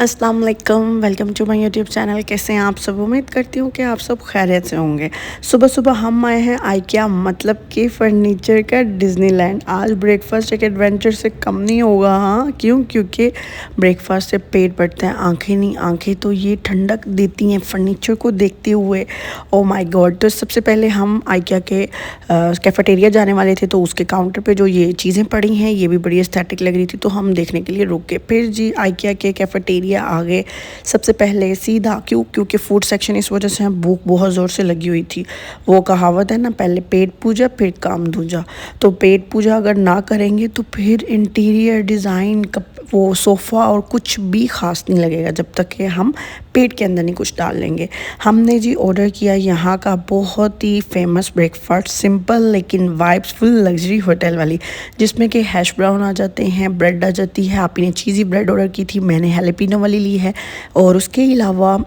अस्सलाम वालेकुम, welcome to my YouTube channel. कैसे हैं आप सब? उम्मीद करती हूँ कि आप सब खैरियत से होंगे। सुबह सुबह हम आए हैं आइकिया मतलब कि फ़र्नीचर का डिज़नीलैंड। आज ब्रेकफास्ट एक एडवेंचर से कम नहीं होगा। हाँ, क्यों? क्योंकि ब्रेकफास्ट से पेट भरता है, आंखें नहीं। आंखें तो ये ठंडक देती हैं फ़र्नीचर को देखते हुए। Oh my God! तो सबसे पहले हम आइकिया के कैफ़ेटेरिया जाने वाले थे, तो उसके काउंटर पे जो ये चीज़ें पड़ी हैं ये भी बड़ी एस्थेटिक लग रही थी, तो हम देखने के लिए रुक गए। फिर जी आइकिया के कैफ़ेटेरिया आ गए। सबसे पहले सीधा क्योंकि फूड सेक्शन इस वजह से भूख बहुत ज़ोर से लगी हुई थी। वो कहावत है ना, पहले पेट पूजा फिर काम दूजा। तो पेट पूजा अगर ना करेंगे तो फिर इंटीरियर डिज़ाइन वो सोफ़ा और कुछ भी ख़ास नहीं लगेगा जब तक कि हम पेट के अंदर नहीं कुछ डाल लेंगे। हमने जी ऑर्डर किया यहाँ का बहुत ही फेमस ब्रेकफास्ट, सिंपल लेकिन वाइब्स फुल लग्जरी होटल वाली, जिसमें कि हैश ब्राउन आ जाते हैं, ब्रेड आ जाती है। आप ने चीज़ी ब्रेड ऑर्डर की थी, मैंने हैलेपिनो वाली ली है। और उसके अलावा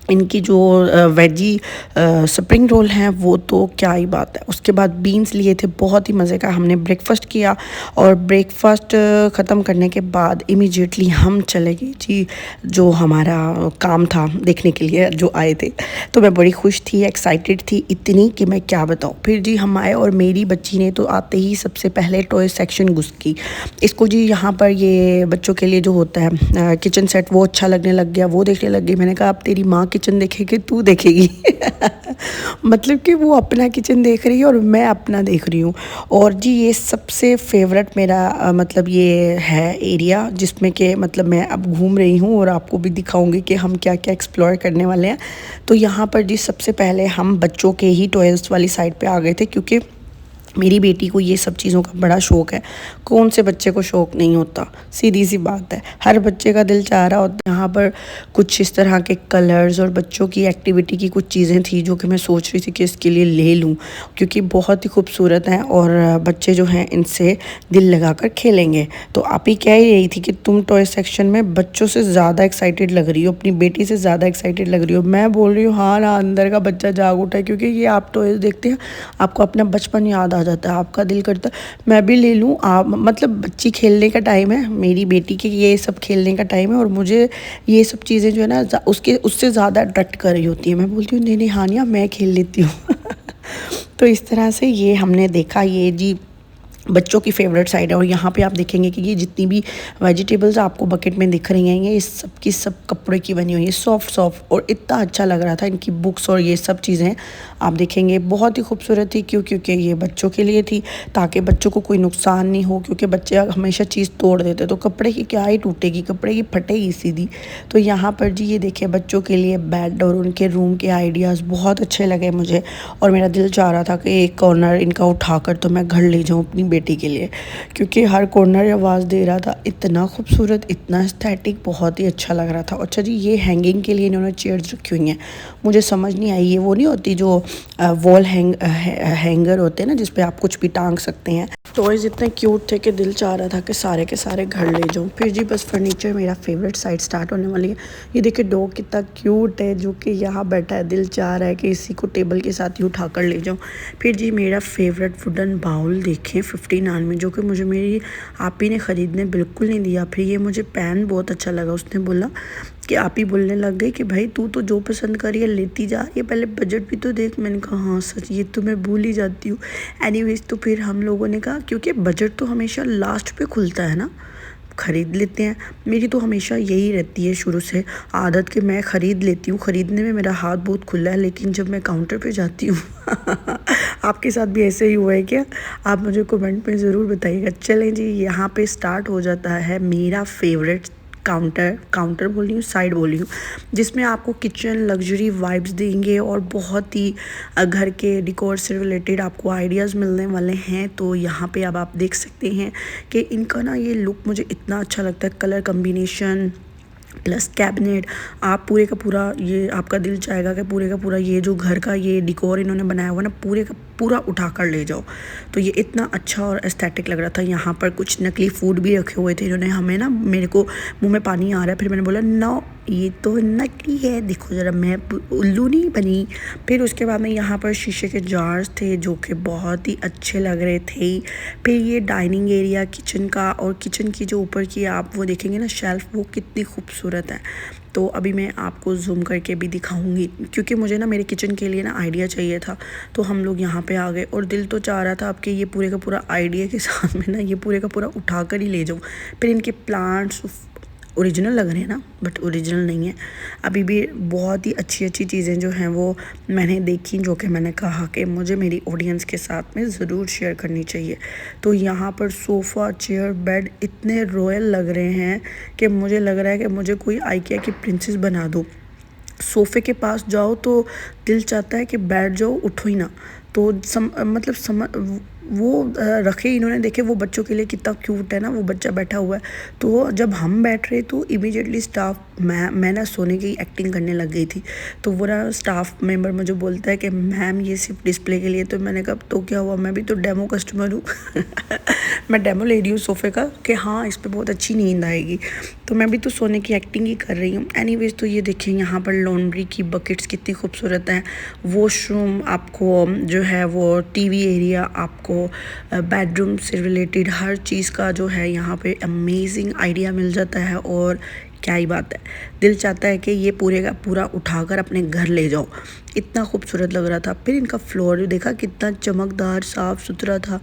इनकी जो वेजी स्प्रिंग रोल हैं वो तो क्या ही बात है। उसके बाद बीन्स लिए थे, बहुत ही मज़े का। हमने ब्रेकफास्ट किया और ब्रेकफास्ट ख़त्म करने के बाद इमीडिएटली हम चले गए जी जो हमारा काम था देखने के लिए जो आए थे। तो मैं बड़ी खुश थी, एक्साइटेड थी इतनी कि मैं क्या बताऊँ। फिर जी हम आए और मेरी बच्ची ने तो आते ही सबसे पहले टॉय सेक्शन घुस की। इसको जी यहाँ पर ये बच्चों के लिए जो होता है किचन सेट वो अच्छा लगने लग गया, वो देखने लग गई। मैंने कहा अब तेरी माँ किचन देखेगी तू देखेगी मतलब कि वो अपना किचन देख रही है और मैं अपना देख रही हूँ। और जी ये सबसे फेवरेट मेरा मतलब ये है एरिया जिसमें कि मतलब मैं अब घूम रही हूँ और आपको भी दिखाऊंगी कि हम क्या क्या एक्सप्लोर करने वाले हैं। तो यहाँ पर जी सबसे पहले हम बच्चों के ही टॉयज़ वाली साइड पे आ गए थे, क्योंकि मेरी बेटी को ये सब चीज़ों का बड़ा शौक़ है। कौन से बच्चे को शौक़ नहीं होता, सीधी सी बात है, हर बच्चे का दिल चाह रहा होता है। यहाँ पर कुछ इस तरह के कलर्स और बच्चों की एक्टिविटी की कुछ चीज़ें थी जो कि मैं सोच रही थी कि इसके लिए ले लूँ, क्योंकि बहुत ही खूबसूरत हैं और बच्चे जो हैं इनसे दिल लगा कर खेलेंगे। तो आप ही कह ही रही थी कि तुम टॉय सेक्शन में बच्चों से ज़्यादा एक्साइटेड लग रही हो, अपनी बेटी से ज़्यादा एक्साइटेड लग रही हो। मैं बोल रही हूँ हाँ ना, अंदर का बच्चा जाग उठा है, क्योंकि ये आप टॉयज़ देखते हैं आपको अपना बचपन याद आ जाता है, आपका दिल करता है मैं भी ले लूँ। आप मतलब बच्ची खेलने का टाइम है, मेरी बेटी के ये सब खेलने का टाइम है और मुझे ये सब चीज़ें जो है ना उससे ज़्यादा अट्रैक्ट कर रही होती है। मैं बोलती हूँ नहीं नहीं हानिया मैं खेल लेती हूँ तो इस तरह से ये हमने देखा, ये जी बच्चों की फेवरेट साइड है। और यहाँ पे आप देखेंगे कि ये जितनी भी वेजिटेबल्स आपको बकेट में दिख रही हैं ये सब की सब कपड़े की बनी हुई है, सॉफ्ट सॉफ्ट, और इतना अच्छा लग रहा था। इनकी बुक्स और ये सब चीज़ें आप देखेंगे बहुत ही खूबसूरत थी। क्योंकि ये बच्चों के लिए थी, ताकि बच्चों को कोई नुकसान नहीं हो, क्योंकि बच्चे हमेशा चीज़ तोड़ देते तो कपड़े की क्या ही टूटेगी, कपड़े की फटेगी सीधी। तो यहाँ पर जी ये देखिए बच्चों के लिए बेड और उनके रूम के आइडियाज़ बहुत अच्छे लगे मुझे। और मेरा दिल चाह रहा था कि एक कॉर्नर इनका उठाकर तो मैं घर ले जाऊँ अपनी बेटी के लिए, क्योंकि हर कॉर्नर आवाज़ दे रहा था। इतना खूबसूरत, इतना एस्थेटिक, बहुत ही अच्छा लग रहा था। अच्छा जी ये हैंगिंग के लिए इन्होंने चेयर्स रखी हुई हैं, मुझे समझ नहीं आई। ये वो नहीं होती जो वॉल हैंगर होते हैं ना जिस पे आप कुछ भी टांग सकते हैं। टॉयज़ इतने क्यूट थे कि दिल चाह रहा था कि सारे के सारे घर ले जाऊँ। फिर जी बस फर्नीचर मेरा फेवरेट साइड स्टार्ट होने वाली है। ये देखिए डॉग कितना क्यूट है जो कि यहाँ बैठा है, दिल चाह रहा है कि इसी को टेबल के साथ ही उठा कर ले जाऊँ। फिर जी मेरा फेवरेट वुडन बाउल देखें 59 में, जो कि मुझे मेरी आप ही ने ख़रीदने बिल्कुल नहीं दिया। फिर ये मुझे पैन बहुत अच्छा लगा, उसने बोला कि आप ही बोलने लग गई कि भाई तू तो जो पसंद करी है लेती जा, ये पहले बजट भी तो देख। मैंने कहा हाँ सच, ये तो मैं भूल ही जाती हूँ। एनीवेज तो फिर हम लोगों ने कहा क्योंकि बजट तो हमेशा लास्ट पे खुलता है ना, ख़रीद लेते हैं। मेरी तो हमेशा यही रहती है शुरू से आदत कि मैं ख़रीद लेती हूँ, ख़रीदने में मेरा हाथ बहुत खुला है, लेकिन जब मैं काउंटर पे जाती हूँ आपके साथ भी ऐसे ही हुआ है क्या? आप मुझे कमेंट में ज़रूर बताइएगा। चलें जी यहाँ पे स्टार्ट हो जाता है मेरा फेवरेट काउंटर बोल रही हूँ, साइड बोल रही हूँ, जिसमें आपको किचन लग्जरी वाइब्स देंगे और बहुत ही घर के डिकोर से रिलेटेड आपको आइडियाज़ मिलने वाले हैं। तो यहाँ पे अब आप देख सकते हैं कि इनका ना ये लुक मुझे इतना अच्छा लगता है, कलर कम्बिनेशन प्लस कैबिनेट। आप पूरे का पूरा ये आपका दिल चाहेगा कि पूरे का पूरा ये जो घर का ये डिकोर इन्होंने बनाया हुआ ना पूरे का पूरा उठा कर ले जाओ। तो ये इतना अच्छा और एस्थेटिक लग रहा था। यहाँ पर कुछ नकली फूड भी रखे हुए थे। इन्होंने हमें ना, मेरे को मुंह में पानी आ रहा है, फिर मैंने बोला नो ये तो नकली है, देखो ज़रा मैं उल्लू नहीं बनी। फिर उसके बाद में यहाँ पर शीशे के जार्स थे जो कि बहुत ही अच्छे लग रहे थे। फिर ये डाइनिंग एरिया किचन का, और किचन की जो ऊपर की आप वो देखेंगे ना शेल्फ, वो कितनी खूबसूरत है। तो अभी मैं आपको जूम करके भी दिखाऊंगी, क्योंकि मुझे ना मेरे किचन के लिए ना आइडिया चाहिए था। तो हम लोग यहाँ पे आ गए और दिल तो चाह रहा था आपके ये पूरे का पूरा आइडिया के साथ में ना ये पूरे का पूरा उठा कर ही ले जाऊँ। फिर इनके प्लांट्स ओरिजिनल लग रहे हैं ना, बट ओरिजिनल नहीं है। अभी भी बहुत ही अच्छी अच्छी चीज़ें जो हैं वो मैंने देखी, जो कि मैंने कहा कि मुझे मेरी ऑडियंस के साथ में ज़रूर शेयर करनी चाहिए। तो यहाँ पर सोफ़ा, चेयर, बेड इतने रॉयल लग रहे हैं कि मुझे लग रहा है कि मुझे कोई आइकिया की प्रिंसेस बना दो। सोफ़े के पास जाओ तो दिल चाहता है कि बैठ जाओ, उठो ही ना। तो वो रखे इन्होंने, देखे वो बच्चों के लिए कितना क्यूट है ना, वो बच्चा बैठा हुआ है। तो जब हम बैठ रहे तो इमीडिएटली स्टाफ, मैं ना सोने की एक्टिंग करने लग गई थी। तो वो ना स्टाफ मेंबर मुझे बोलता है कि मैम ये सिर्फ डिस्प्ले के लिए। तो मैंने कहा तो क्या हुआ, मैं भी तो डेमो कस्टमर हूँ। मैं डेमो ले रही हूँ सोफ़े का कि हाँ इस पर बहुत अच्छी नींद आएगी, तो मैं भी तो सोने की एक्टिंग ही कर रही हूँ। एनीवेज, तो ये देखिए यहाँ पर लॉन्ड्री की बकेट्स कितनी खूबसूरत हैं। वॉशरूम आपको जो है वो, टीवी एरिया आपको, बेडरूम से रिलेटेड हर चीज़ का जो है यहाँ पे अमेजिंग आइडिया मिल जाता है। और क्या ही बात है, दिल चाहता है कि ये पूरे का पूरा उठाकर अपने घर ले जाओ, इतना खूबसूरत लग रहा था। फिर इनका फ्लोर देखा कितना चमकदार साफ़ सुथरा था।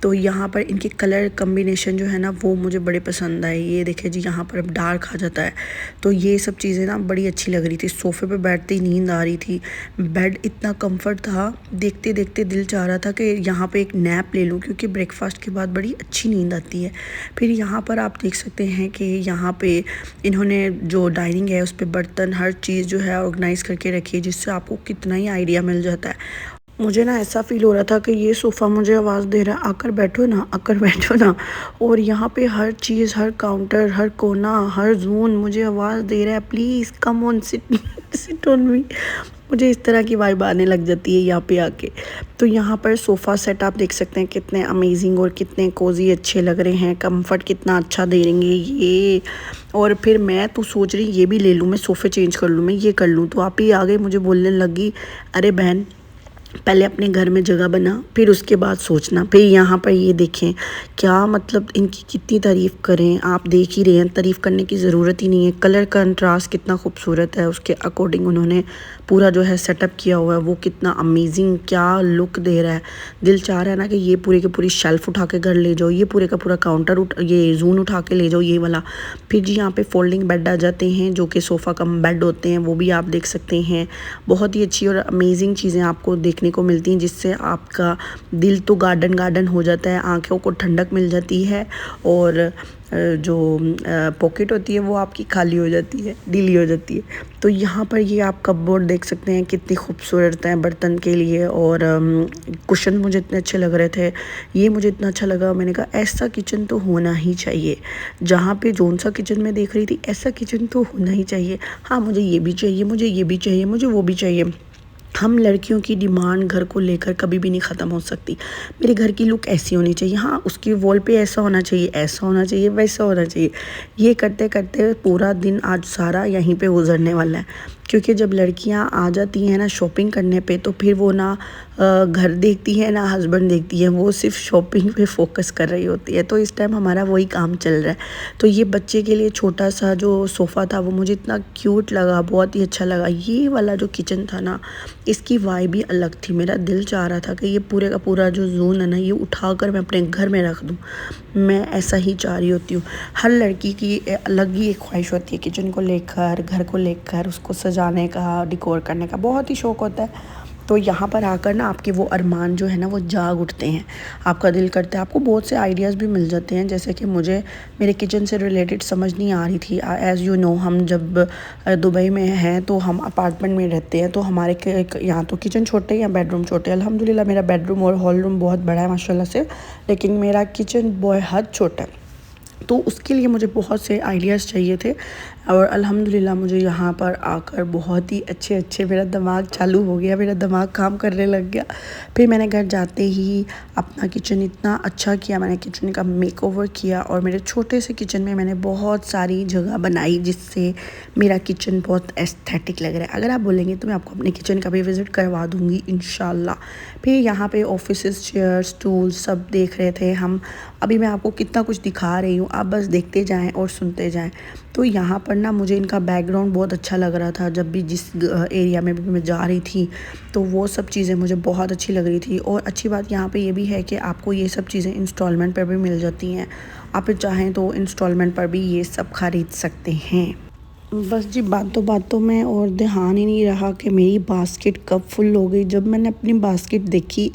तो यहाँ पर इनके कलर कम्बिनेशन जो है ना वो मुझे बड़े पसंद आए। ये देखिए जी, यहाँ पर अब डार्क आ जाता है, तो ये सब चीज़ें ना बड़ी अच्छी लग रही थी। सोफ़े पे बैठते ही नींद आ रही थी। बेड इतना कंफर्ट था, देखते देखते दिल चाह रहा था कि यहाँ पे एक नैप ले लूँ, क्योंकि ब्रेकफास्ट के बाद बड़ी अच्छी नींद आती है। फिर यहाँ पर आप देख सकते हैं कि यहाँ पे इन्होंने जो डाइनिंग है उस पर बर्तन हर चीज़ जो है ऑर्गेनाइज़ करके रखी है, जिससे आपको कितना ही आइडिया मिल जाता है। मुझे ना ऐसा फ़ील हो रहा था कि ये सोफ़ा मुझे आवाज़ दे रहा है, आकर बैठो ना, आकर बैठो ना। और यहाँ पे हर चीज़, हर काउंटर, हर कोना, हर जोन मुझे आवाज़ दे रहा है, please come on sit, sit on me. मुझे इस तरह की वाइब आने लग जाती है यहाँ पे आके। तो यहाँ पर सोफ़ा सेट आप देख सकते हैं कितने अमेजिंग और कितने कोजी अच्छे लग रहे हैं। कंफर्ट कितना अच्छा दे देंगे ये। और फिर मैं तो सोच रही ये भी ले लूँ, मैं सोफ़े चेंज कर लूँ, मैं ये कर लूँ। तो आप ही आ गए मुझे बोलने लगी, अरे बहन पहले अपने घर में जगह बना, फिर उसके बाद सोचना। फिर यहाँ पर ये देखें, क्या मतलब इनकी कितनी तारीफ़ करें, आप देख ही रहे हैं, तारीफ़ करने की ज़रूरत ही नहीं है। कलर कंट्रास्ट कितना खूबसूरत है, उसके अकॉर्डिंग उन्होंने पूरा जो है सेटअप किया हुआ है, वो कितना अमेजिंग क्या लुक दे रहा है। दिल चाह रहा है ना कि ये पूरी की पूरी शेल्फ़ उठा के घर ले जाओ, ये पूरे का पूरा काउंटर ये जून उठा के ले जाओ, ये वाला। फिर जी यहाँ पे फोल्डिंग बेड आ जाते हैं, जो कि सोफ़ा कम बेड होते हैं, वो भी आप देख सकते हैं। बहुत ही अच्छी और अमेजिंग चीज़ें आपको देखने को मिलती हैं, जिससे आपका दिल तो गार्डन गार्डन हो जाता है, आँखों को ठंडक मिल जाती है। और जो पॉकेट होती है वो आपकी खाली हो जाती है, ढीली हो जाती है। तो यहाँ पर ये आप कपबोर्ड देख सकते हैं, कितनी खूबसूरत है बर्तन के लिए। और कुशन मुझे इतने अच्छे लग रहे थे, ये मुझे इतना अच्छा लगा। मैंने कहा ऐसा किचन तो होना ही चाहिए, जहाँ पे जोन सा किचन में देख रही थी ऐसा किचन तो होना ही चाहिए। हाँ, मुझे ये भी चाहिए, मुझे ये भी चाहिए, मुझे वो भी चाहिए। हम लड़कियों की डिमांड घर को लेकर कभी भी नहीं ख़त्म हो सकती। मेरे घर की लुक ऐसी होनी चाहिए, हाँ उसकी वॉल पे ऐसा होना चाहिए, ऐसा होना चाहिए, वैसा होना चाहिए। ये करते करते पूरा दिन आज सारा यहीं पे गुजरने वाला है। क्योंकि जब लड़कियां आ जाती हैं ना शॉपिंग करने पे, तो फिर वो ना घर देखती है ना हस्बैंड देखती है, वो सिर्फ शॉपिंग पे फोकस कर रही होती है। तो इस टाइम हमारा वही काम चल रहा है। तो ये बच्चे के लिए छोटा सा जो सोफ़ा था वो मुझे इतना क्यूट लगा, बहुत ही अच्छा लगा। ये वाला जो किचन था ना, इसकी वाइब ही अलग थी। मेरा दिल चाह रहा था कि ये पूरे का पूरा जो जोन है ना, ये उठाकर मैं अपने घर में रख दूँ। मैं ऐसा ही चाह रही होती हूँ। हर लड़की की अलग ही एक ख्वाहिश होती है, किचन को लेकर, घर को लेकर, उसको सजाने का, डिकोर करने का बहुत ही शौक़ होता है। तो यहाँ पर आकर ना आपके वो अरमान जो है ना वो जाग उठते हैं, आपका दिल करता है। आपको बहुत से आइडियाज़ भी मिल जाते हैं, जैसे कि मुझे मेरे किचन से रिलेटेड समझ नहीं आ रही थी। एज़ यू नो, हम जब दुबई में हैं तो हम अपार्टमेंट में रहते हैं, तो हमारे यहाँ तो किचन छोटे या बेडरूम छोटे। अल्हम्दुलिल्लाह मेरा बेडरूम और हॉल रूम बहुत बड़ा है माशाल्लाह से, लेकिन मेरा किचन बहुत छोटा है। तो उसके लिए मुझे बहुत से आइडियाज़ चाहिए थे। और अल्हम्दुलिल्लाह मुझे यहाँ पर आकर बहुत ही अच्छे अच्छे मेरा दिमाग चालू हो गया, मेरा दिमाग काम करने लग गया। फिर मैंने घर जाते ही अपना किचन इतना अच्छा किया, मैंने किचन का मेकओवर किया और मेरे छोटे से किचन में मैंने बहुत सारी जगह बनाई जिससे मेरा किचन बहुत एस्थेटिक लग रहा है। अगर आप बोलेंगे तो मैं आपको अपने किचन का भी विज़िट करवा दूँगी इंशाल्लाह। फिर यहाँ पे ऑफिसेस, चेयर्स, स्टूल सब देख रहे थे हम। अभी मैं आपको कितना कुछ दिखा रही हूँ, आप बस देखते जाएं और सुनते जाएं। तो यहाँ पर ना मुझे इनका बैकग्राउंड बहुत अच्छा लग रहा था। जब भी जिस एरिया में भी मैं जा रही थी तो वो सब चीज़ें मुझे बहुत अच्छी लग रही थी। और अच्छी बात यहाँ पे ये भी है कि आपको ये सब चीज़ें इंस्टॉलमेंट पर भी मिल जाती हैं। आप चाहें तो इंस्टॉलमेंट पर भी ये सब ख़रीद सकते हैं। बस जी बातों में और ध्यान ही नहीं रहा कि मेरी बास्केट कब फुल हो गई। जब मैंने अपनी बास्केट देखी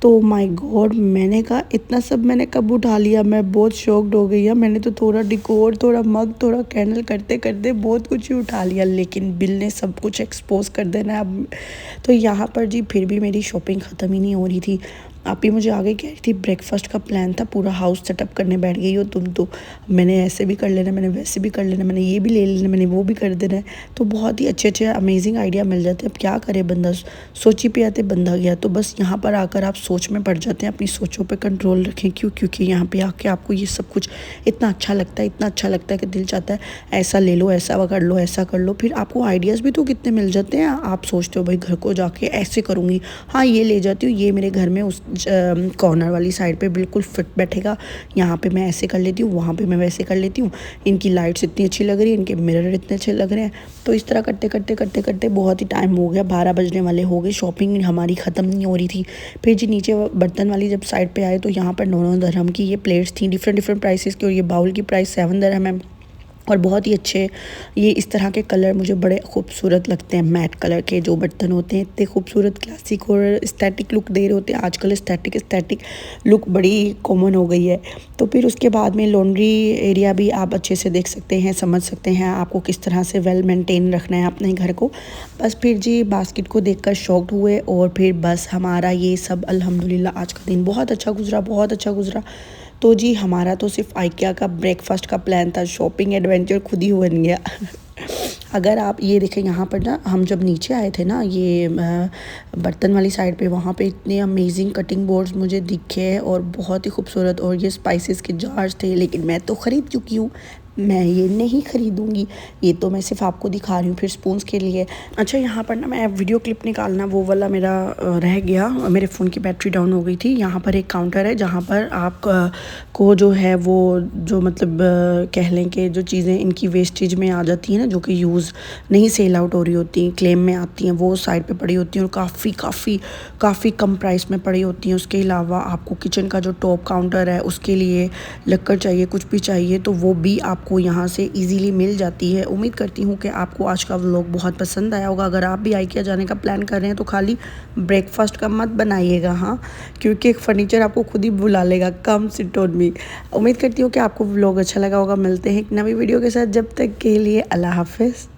तो माय गॉड, मैंने कहा इतना सब मैंने कब उठा लिया। मैं बहुत शॉक्ड हो गई। मैंने तो थोड़ा डिकोर, थोड़ा मग, थोड़ा कैंडल करते करते बहुत कुछ ही उठा लिया, लेकिन बिल ने सब कुछ एक्सपोज कर देना अब। तो यहाँ पर जी फिर भी मेरी शॉपिंग ख़त्म ही नहीं हो रही थी। आप ही मुझे आगे कह रही थी ब्रेकफास्ट का प्लान था, पूरा हाउस सेटअप करने बैठ गई हो तुम तो। मैंने ऐसे भी कर लेना, मैंने वैसे भी कर लेना, मैंने ये भी ले लेना, मैंने वो भी कर देना है। तो बहुत ही अच्छे अच्छे अमेजिंग आइडिया मिल जाते हैं। अब क्या करे बंदा, सोची पे आते बंदा गया। तो बस यहाँ पर आकर आप सोच में पड़ जाते हैं। अपनी सोचों पे कंट्रोल रखें। क्योंकि यहाँ पे आके आपको ये सब कुछ इतना अच्छा लगता है, इतना अच्छा लगता है कि दिल चाहता है ऐसा ले लो, ऐसा कर लो, ऐसा कर लो। फिर आपको आइडियाज़ भी तो कितने मिल जाते हैं। आप सोचते हो भाई घर को जाके ऐसे करूँगी, हाँ ये ले जाती हूँ, ये मेरे घर में उस कॉर्नर वाली साइड पे बिल्कुल फिट बैठेगा, यहाँ पे मैं ऐसे कर लेती हूँ, वहाँ पे मैं वैसे कर लेती हूँ। इनकी लाइट्स इतनी अच्छी लग रही है, इनके मिरर इतने अच्छे लग रहे हैं। तो इस तरह करते बहुत ही टाइम हो गया, 12 बजने वाले हो गए। शॉपिंग हमारी ख़त्म नहीं हो रही थी। फिर जी नीचे बर्तन वाली जब साइड पे आए तो यहाँ पर 9 दरहम की ये प्लेट्स थी, डिफरेंट प्राइसेस की। और ये बाउल की प्राइस 7 दरहम है। और बहुत ही अच्छे ये इस तरह के कलर मुझे बड़े खूबसूरत लगते हैं। मैट कलर के जो बर्तन होते हैं इतने खूबसूरत, क्लासिक और एस्थेटिक लुक दे रहे होते हैं। आजकल एस्थेटिक लुक बड़ी कॉमन हो गई है। तो फिर उसके बाद में लॉन्ड्री एरिया भी आप अच्छे से देख सकते हैं, समझ सकते हैं आपको किस तरह से वेल मेंटेन रखना है अपने घर को। बस फिर जी बास्केट को देखकर शॉक्ड हुए। और फिर बस हमारा ये सब अल्हम्दुलिल्लाह आज का दिन बहुत अच्छा गुजरा। तो जी हमारा तो सिर्फ आइकिया का ब्रेकफास्ट का प्लान था, शॉपिंग एडवेंचर खुद ही बन गया। अगर आप ये देखें यहाँ पर ना, हम जब नीचे आए थे ना ये बर्तन वाली साइड पे, वहाँ पे इतने अमेजिंग कटिंग बोर्ड्स मुझे दिखे और बहुत ही खूबसूरत। और ये स्पाइसेस के जार्स थे, लेकिन मैं तो ख़रीद चुकी हूँ, मैं ये नहीं ख़रीदूँगी। ये तो मैं सिर्फ आपको दिखा रही हूँ। फिर स्पून्स के लिए अच्छा यहाँ पर ना मैं वीडियो क्लिप निकालना वो वाला मेरा रह गया, मेरे फ़ोन की बैटरी डाउन हो गई थी। यहाँ पर एक काउंटर है जहाँ पर आप को जो है वो जो मतलब कह लें कि जो चीज़ें इनकी वेस्टेज में आ जाती हैं ना, जो कि यूज़ नहीं सेल आउट हो रही होती, क्लेम में आती हैं, वो साइड पे पड़ी होती हैं और काफ़ी कम प्राइस में पड़ी होती हैं। उसके अलावा आपको किचन का जो टॉप काउंटर है उसके लिए लक्कड़ चाहिए, कुछ भी चाहिए तो वो भी आपको यहाँ से इजीली मिल जाती है। उम्मीद करती हूँ कि आपको आज का व्लॉग बहुत पसंद आया होगा। अगर आप भी आइकिया जाने का प्लान कर रहे हैं तो खाली ब्रेकफास्ट का मत बनाइएगा, हाँ, क्योंकि फर्नीचर आपको खुद ही बुला लेगा, कम सिट ऑन मी। उम्मीद करती हूँ कि आपको व्लॉग अच्छा लगा होगा। मिलते हैं एक नवी वीडियो के साथ, जब तक के लिए अल्लाह हाफिज़।